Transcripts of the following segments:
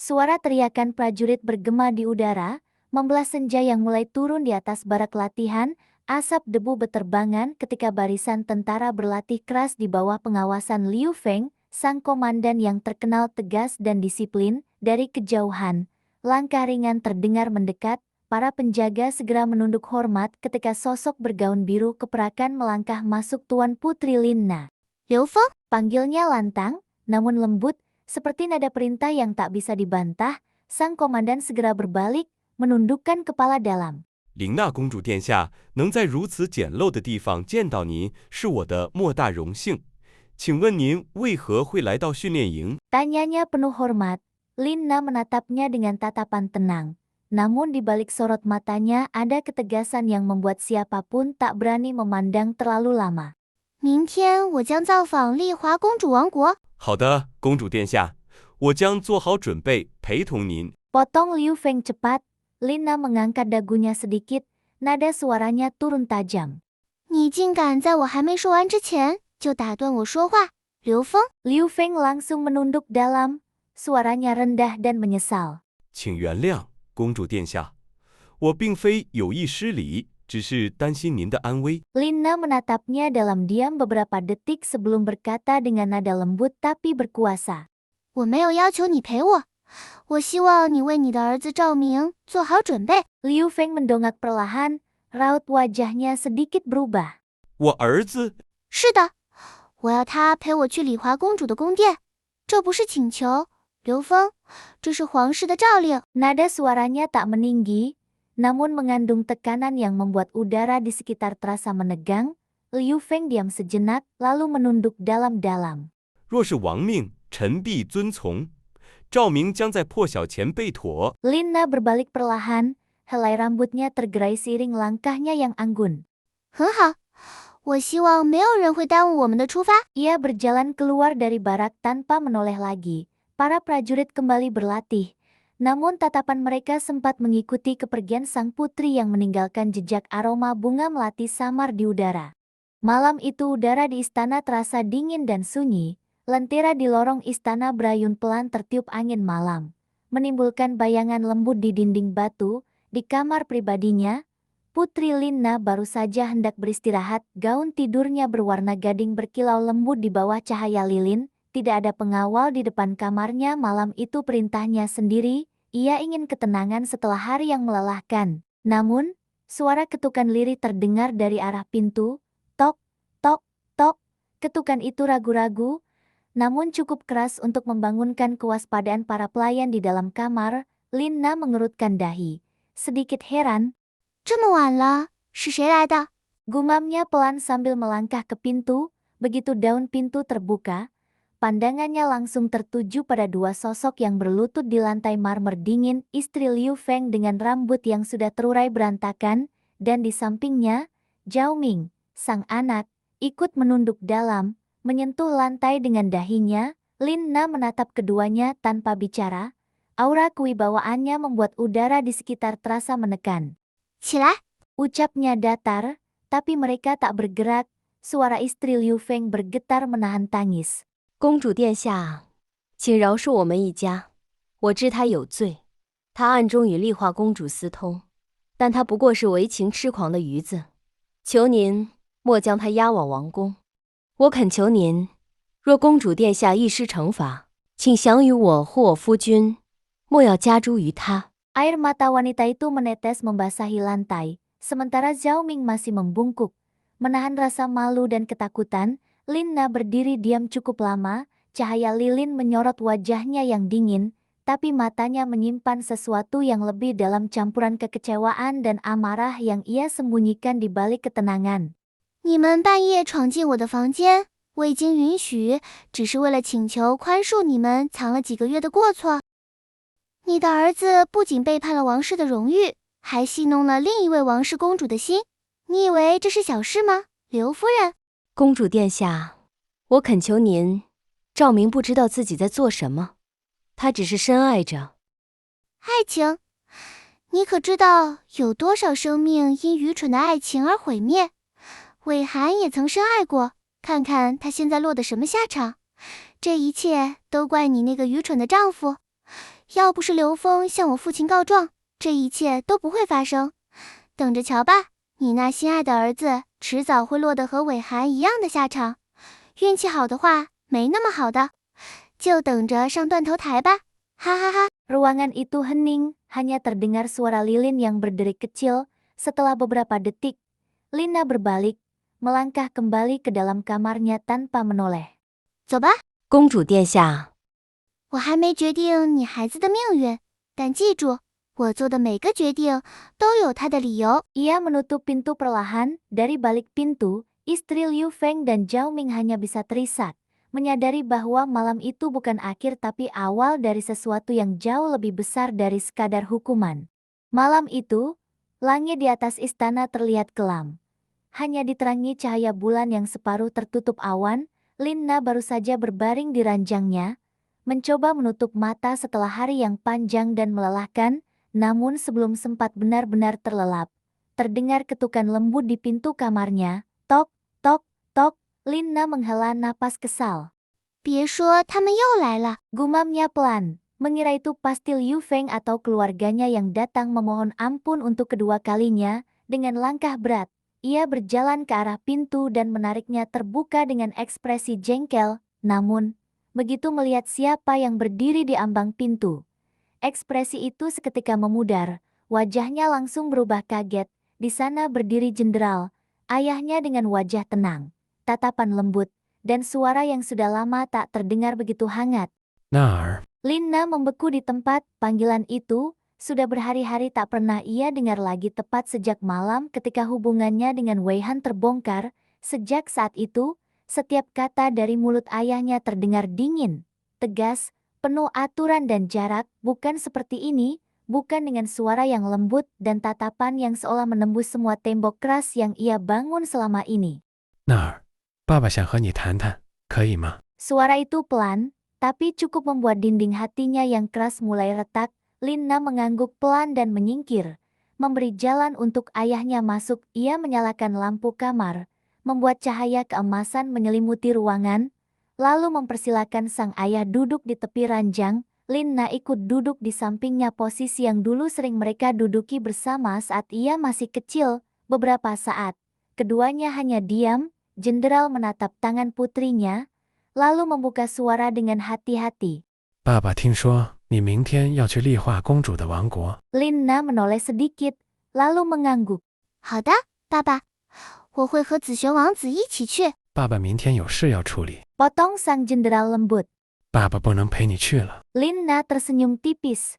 Suara teriakan prajurit bergema di udara, membelah senja yang mulai turun di atas barak latihan, asap debu beterbangan ketika barisan tentara berlatih keras di bawah pengawasan Liu Feng, sang komandan yang terkenal tegas dan disiplin. Dari kejauhan, langkah ringan terdengar mendekat, para penjaga segera menunduk hormat ketika sosok bergaun biru keperakan melangkah masuk Tuan Putri Lin Na. Liu Feng, Panggilnya lantang, namun lembut, seperti nada perintah yang tak bisa dibantah. Sang komandan segera berbalik, menundukkan kepala dalam. 琳娜公主殿下，能在如此简陋的地方见到您，是我的莫大荣幸。请问您为何会来到训练营？ Tanyanya penuh hormat. Lin Na menatapnya dengan tatapan tenang. Namun di balik sorot matanya ada ketegasan yang membuat siapapun tak berani memandang terlalu lama. 明天我将造访丽华公主王国。好的，公主殿下，我将做好准备陪同您。 Potong Liu Feng cepat. Lin Na mengangkat dagunya sedikit, nada suaranya turun tajam. 你竟敢在我还没说完之前就打断我说话，刘峰！ Liu Feng langsung menunduk dalam, suaranya rendah dan menyesal. 请原谅，公主殿下，我并非有意失礼，只是担心您的安危。 Lin Na menatapnya dalam diam beberapa detik sebelum berkata dengan nada lembut tapi berkuasa. 我没有要求你陪我，我希望你为你的儿子赵明做好准备。 Liu Feng mendongak perlahan, raut wajahnya sedikit berubah. 我儿子，是的，我要他陪我去丽华公主的宫殿，这不是请求，刘峰，这是皇室的诏令。 Nada suaranya tak meninggi, namun mengandung tekanan yang membuat udara di sekitar terasa menegang. Liu Feng diam sejenak, lalu menunduk dalam-dalam. 若是王命，臣必遵从。赵明将在破晓前备妥。 Lin Na berbalik perlahan, helai rambutnya tergerai seiring langkahnya yang anggun. 很好，我希望没有人会耽误我们的出发。 Ia berjalan keluar dari barak tanpa menoleh lagi. Para prajurit kembali berlatih. Namun tatapan mereka sempat mengikuti kepergian sang putri yang meninggalkan jejak aroma bunga melati samar di udara. Malam itu udara di istana terasa dingin dan sunyi. Lentera di lorong istana berayun pelan tertiup angin malam, menimbulkan bayangan lembut di dinding batu. Di kamar pribadinya, Putri Lin Na baru saja hendak beristirahat. Gaun tidurnya berwarna gading berkilau lembut di bawah cahaya lilin. Tidak ada pengawal di depan kamarnya malam itu, perintahnya sendiri. Ia ingin ketenangan setelah hari yang melelahkan. Namun, suara ketukan lirih terdengar dari arah pintu. Tok, tok, tok. Ketukan itu ragu-ragu, namun cukup keras untuk membangunkan kewaspadaan para pelayan di dalam kamar. Lin Na mengerutkan dahi, sedikit heran. 这么晚了，是谁来的？ Gumamnya pelan sambil melangkah ke pintu. Begitu daun pintu terbuka, pandangannya langsung tertuju pada dua sosok yang berlutut di lantai marmer dingin. Istri Liu Feng dengan rambut yang sudah terurai berantakan, dan di sampingnya, Zhao Ming, sang anak, ikut menunduk dalam, menyentuh lantai dengan dahinya. Lin Na menatap keduanya tanpa bicara. Aura kewibawaannya membuat udara di sekitar terasa menekan. 起来！ Ucapnya datar, tapi mereka tak bergerak. Suara istri Liu Feng bergetar menahan tangis. 公主殿下，请饶恕我们一家。我知他有罪，他暗中与丽华公主私通，但他不过是为情痴狂的愚子，求您莫将他押往王宫。我恳求您，若公主殿下一施惩罚，请降于我或我夫君，莫要加诸于他。 Air mata wanita itu menetes membasahi lantai, sementara Zhao Ming masih membungkuk. Menahan rasa malu dan ketakutan, Lin Na berdiri diam cukup lama. Cahaya lilin menyorot wajahnya yang dingin, tapi matanya menyimpan sesuatu yang lebih dalam, campuran kekecewaan dan amarah yang ia sembunyikan di balik ketenangan. 你们半夜闯进我的房间，未经允许，只是为了请求宽恕你们藏了几个月的过错。你的儿子不仅背叛了王室的荣誉，还戏弄了另一位王室公主的心。你以为这是小事吗，刘夫人？ 公主殿下，我恳求您，赵明不知道自己在做什么，他只是深爱着。爱情？你可知道有多少生命因愚蠢的爱情而毁灭？韦寒也曾深爱过，看看他现在落得什么下场。这一切都怪你那个愚蠢的丈夫。要不是刘峰向我父亲告状，这一切都不会发生。等着瞧吧，你那心爱的儿子迟早会落得和伟寒一样的下场。运气好的话，没那么好的，就等着上断头台吧，哈哈哈。 Ruangan itu hening, hanya terdengar suara lilin yang berderik kecil. Setelah beberapa detik, Lina berbalik, melangkah kembali ke dalam kamarnya tanpa menoleh. 走吧，公主殿下，我还没决定你孩子的命运，但记住，我做的每个决定都有它的理由。 Ia menutup pintu perlahan. Dari balik pintu, istri Liu Feng dan Zhao Ming hanya bisa terisak, menyadari bahwa malam itu bukan akhir tapi awal dari sesuatu yang jauh lebih besar dari sekadar hukuman. Malam itu, langit di atas istana terlihat kelam. Hanya diterangi cahaya bulan yang separuh tertutup awan. Lina baru saja berbaring di ranjangnya, mencoba menutup mata setelah hari yang panjang dan melelahkan, namun sebelum sempat benar-benar terlelap, terdengar ketukan lembut di pintu kamarnya. Tok, tok, tok. Lina menghela napas kesal. 别说他们又来了， Gumamnya pelan, mengira itu pasti Liu Feng atau keluarganya yang datang memohon ampun untuk kedua kalinya. Dengan langkah berat, ia berjalan ke arah pintu dan menariknya terbuka dengan ekspresi jengkel. Namun, begitu melihat siapa yang berdiri di ambang pintu, ekspresi itu seketika memudar. Wajahnya langsung berubah kaget. Di sana berdiri jenderal, ayahnya dengan wajah tenang, tatapan lembut, dan suara yang sudah lama tak terdengar begitu hangat. 那儿， Lina membeku di tempat. Panggilan itu sudah berhari-hari tak pernah ia dengar lagi, tepat sejak malam ketika hubungannya dengan Wei Han terbongkar. Sejak saat itu, setiap kata dari mulut ayahnya terdengar dingin, tegas, penuh aturan dan jarak. Bukan seperti ini, bukan dengan suara yang lembut dan tatapan yang seolah menembus semua tembok keras yang ia bangun selama ini. 那儿，爸爸想和你谈谈，可以吗？ Suara itu pelan, tapi cukup membuat dinding hatinya yang keras mulai retak. Lina mengangguk pelan dan menyingkir, memberi jalan untuk ayahnya masuk. Ia menyalakan lampu kamar, membuat cahaya keemasan menyelimuti ruangan, lalu mempersilakan sang ayah duduk di tepi ranjang. Lina ikut duduk di sampingnya, posisi yang dulu sering mereka duduki bersama saat ia masih kecil. Beberapa saat, keduanya hanya diam. Jenderal menatap tangan putrinya, lalu membuka suara dengan hati-hati. 爸爸听说你明天要去丽化公主的王国， Lina menoleh sedikit, lalu mengangguk. 好的，爸爸，我会和紫璇王子一起去。爸爸明天有事要处理， Potong sang jenderal lembut. 爸爸不能陪你去了。 Lina tersenyum tipis.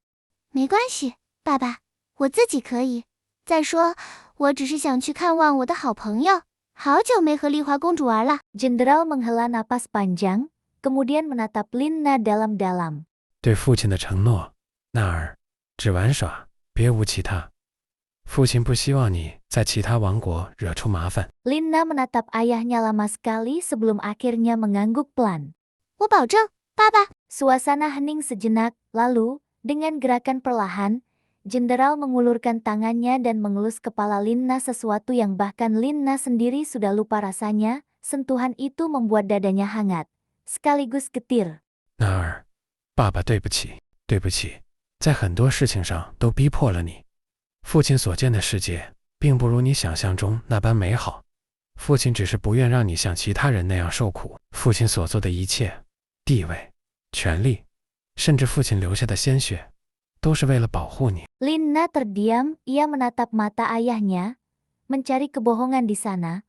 没关系，爸爸，我自己可以。再说，我只是想去看望我的好朋友，好久没和丽华公主玩了。 Jenderal menghela napas panjang, kemudian menatap Lina dalam-dalam. 对父亲的承诺，那儿，只玩耍，别无其他。父亲不希望你在其他王国惹出麻烦。 Lina menatap ayahnya lama sekali sebelum akhirnya mengangguk pelan. 我保证，爸爸。 Suasana hening sejenak, lalu, dengan gerakan perlahan, Jenderal mengulurkan tangannya dan mengelus kepala Lina, sesuatu yang bahkan Lina sendiri sudah lupa rasanya. Sentuhan itu membuat dadanya hangat, sekaligus getir. 那儿，爸爸对不起，对不起，在很多事情上都逼迫了你。父亲所见的世界，并不如你想象中那般美好。父亲只是不愿让你像其他人那样受苦。父亲所做的一切，地位、权力，甚至父亲流下的鲜血，都是为了保护你。 Lina terdiam, ia menatap mata ayahnya, mencari kebohongan di sana.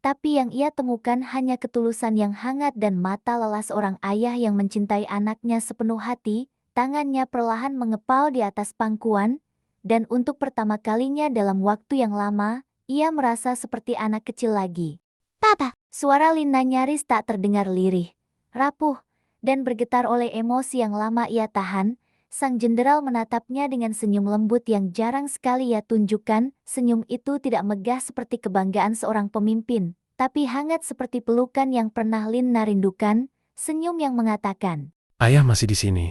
Tapi yang ia temukan hanya ketulusan yang hangat dan mata lelah seorang ayah yang mencintai anaknya sepenuh hati. Tangannya perlahan mengepal di atas pangkuan, dan untuk pertama kalinya dalam waktu yang lama, ia merasa seperti anak kecil lagi. 爸爸， Suara Lina nyaris tak terdengar lirih, rapuh, dan bergetar oleh emosi yang lama ia tahan. Sang jenderal menatapnya dengan senyum lembut yang jarang sekali ia tunjukkan. Senyum itu tidak megah seperti kebanggaan seorang pemimpin, tapi hangat seperti pelukan yang pernah Lina rindukan. Senyum yang mengatakan, Ayah masih di sini,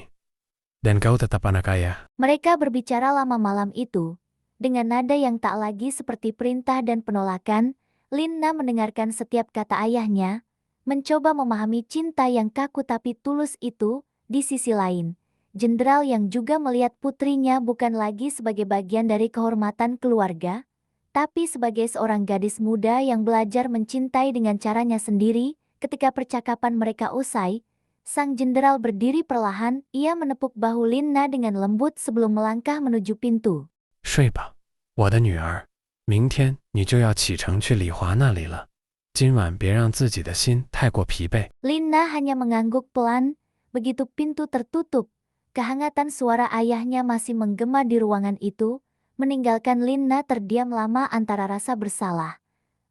dan kau tetap anak ayah. mereka berbicara lama malam itu, dengan nada yang tak lagi seperti perintah dan penolakan. Lina mendengarkan setiap kata ayahnya, mencoba memahami cinta yang kaku tapi tulus itu. Di sisi lain, jenderal yang juga melihat putrinya bukan lagi sebagai bagian dari kehormatan keluarga, tapi sebagai seorang gadis muda yang belajar mencintai dengan caranya sendiri. Ketika percakapan mereka usai, sang jenderal berdiri perlahan, ia menepuk bahu Lina dengan lembut sebelum melangkah menuju pintu. 睡吧，我的女儿，明天你就要启程去李华那里了。今晚别让自己的心太过疲惫。 Lina hanya mengangguk pelan, begitu pintu tertutup. Kehangatan suara ayahnya masih menggema di ruangan itu, meninggalkan Lina terdiam lama antara rasa bersalah,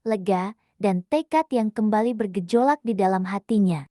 lega, dan tekad yang kembali bergejolak di dalam hatinya.